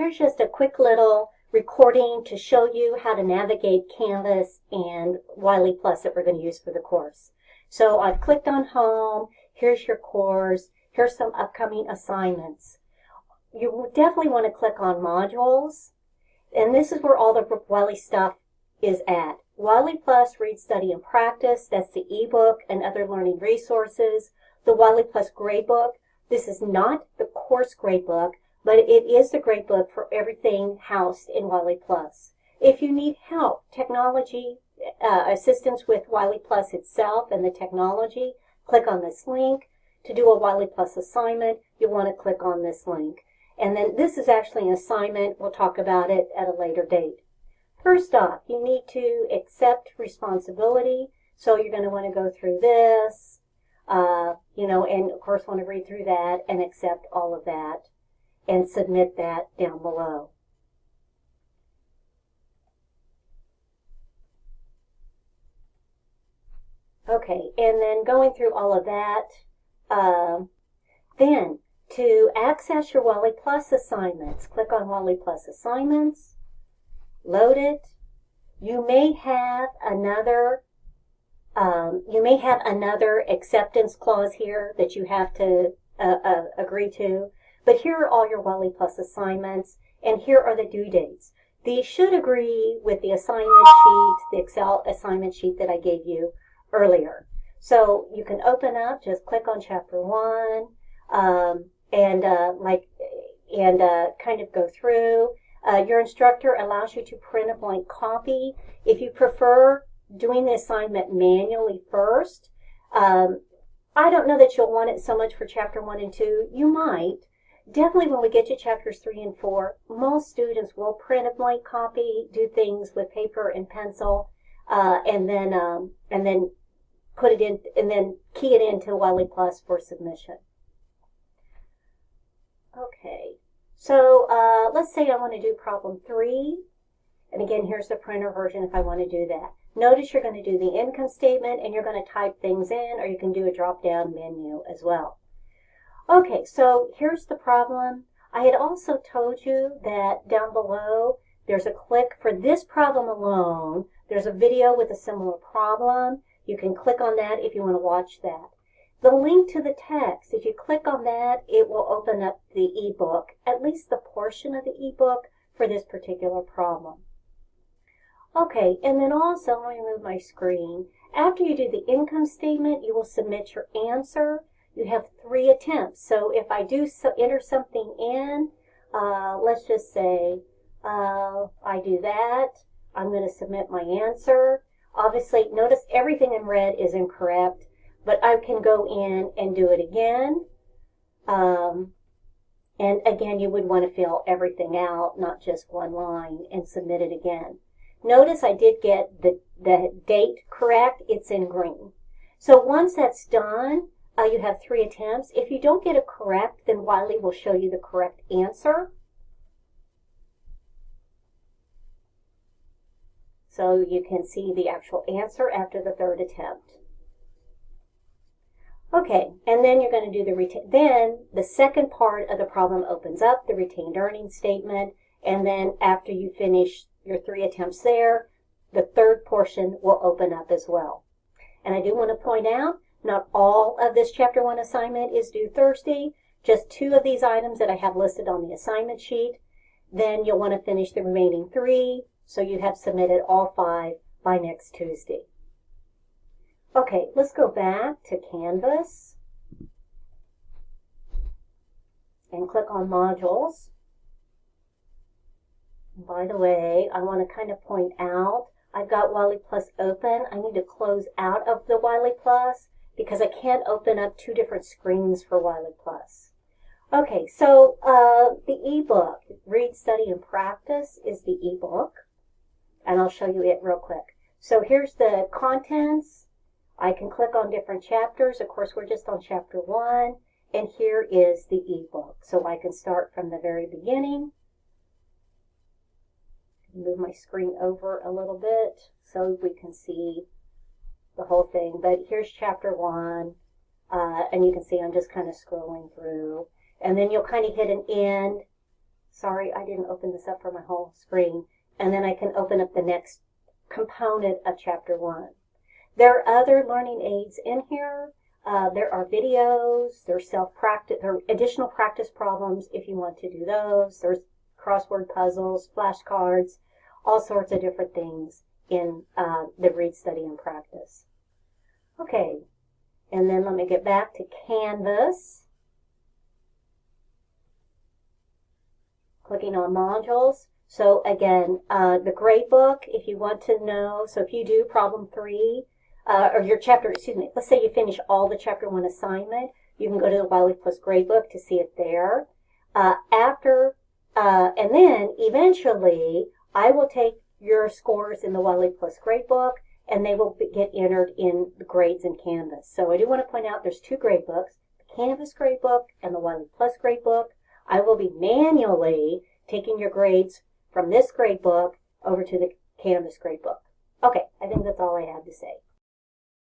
Here's just a quick little recording to show you how to navigate Canvas and WileyPLUS that we're going to use for the course. So I've clicked on Home. Here's your course. Here's some upcoming assignments. You definitely want to click on Modules. And this is where all the Wiley stuff is at. WileyPLUS Read, Study, and Practice. That's the ebook and other learning resources. The WileyPLUS gradebook. This is not the course gradebook, but it is the gradebook for everything housed in WileyPLUS. If you need help, technology, assistance with WileyPLUS itself and the technology, click on this link. To do a WileyPLUS assignment, you'll want to click on this link. And then this is actually an assignment. We'll talk about it at a later date. First off, you need to accept responsibility. So you're going to want to go through this, and of course want to read through that and accept all of that and submit that down below. Okay, and then going through all of that, then to access your WileyPLUS assignments, click on WileyPLUS assignments, load it. You may have another acceptance clause here that you have to agree to. But here are all your WileyPLUS assignments, and here are the due dates. These should agree with the assignment sheet, the Excel assignment sheet that I gave you earlier. So you can open up, just click on Chapter 1, and kind of go through. Your instructor allows you to print a blank copy. If you prefer doing the assignment manually first, I don't know that you'll want it so much for Chapter 1 and 2. You might. Definitely when we get to Chapters 3 and 4, most students will print a blank copy, do things with paper and pencil, and then put it in, and then key it into WileyPLUS for submission. Okay, so let's say I want to do problem 3, and again, here's the printer version if I want to do that. Notice you're going to do the income statement, and you're going to type things in, or you can do a drop-down menu as well. Okay, so here's the problem. I had also told you that down below, there's a click for this problem alone. There's a video with a similar problem. You can click on that if you want to watch that. The link to the text, if you click on that, it will open up the ebook, at least the portion of the ebook for this particular problem. Okay, and then also, let me move my screen. After you do the income statement, you will submit your answer. You have 3 attempts. So if I do enter something in, let's just say I do that. I'm going to submit my answer. Obviously, notice everything in red is incorrect, but I can go in and do it again. And again, you would want to fill everything out, not just one line, and submit it again. Notice I did get the date correct. It's in green. So once that's done, you have 3 attempts. If you don't get it correct, then Wiley will show you the correct answer. So you can see the actual answer after the 3rd attempt. Okay, and then you're going to do then the second part of the problem opens up, the retained earnings statement, and then after you finish your 3 attempts there, the 3rd portion will open up as well. And I do want to point out, not all of this Chapter 1 assignment is due Thursday, just 2 of these items that I have listed on the assignment sheet. Then you'll want to finish the remaining 3, so you have submitted all 5 by next Tuesday. Okay, let's go back to Canvas and click on Modules. By the way, I want to kind of point out, I've got WileyPLUS open. I need to close out of the WileyPLUS because I can't open up 2 different screens for WileyPLUS. Okay, so the ebook, Read, Study, and Practice is the ebook, and I'll show you it real quick. So here's the contents. I can click on different chapters. Of course, we're just on Chapter 1, and here is the ebook. So I can start from the very beginning. Move my screen over a little bit so we can see the whole thing. But here's Chapter 1, and you can see I'm just kind of scrolling through. And then you'll kind of hit an end Sorry, I didn't open this up for my whole screen. And then I can open up the next component of Chapter 1. There are other learning aids in here. There are videos, there's self-practice, there are additional practice problems if you want to do those. There's crossword puzzles, flashcards, all sorts of different things in the read, study, and practice. Okay, and then let me get back to Canvas. Clicking on modules. So again, the gradebook, if you want to know, so if you do problem 3, or your chapter, excuse me, let's say you finish all the Chapter 1 assignment, you can go to the WileyPLUS gradebook to see it there. And then eventually, I will take your scores in the WileyPLUS gradebook, and they will get entered in the grades in Canvas. So I do want to point out there's 2 gradebooks, the Canvas gradebook and the WileyPLUS gradebook. I will be manually taking your grades from this gradebook over to the Canvas gradebook. Okay, I think that's all I have to say.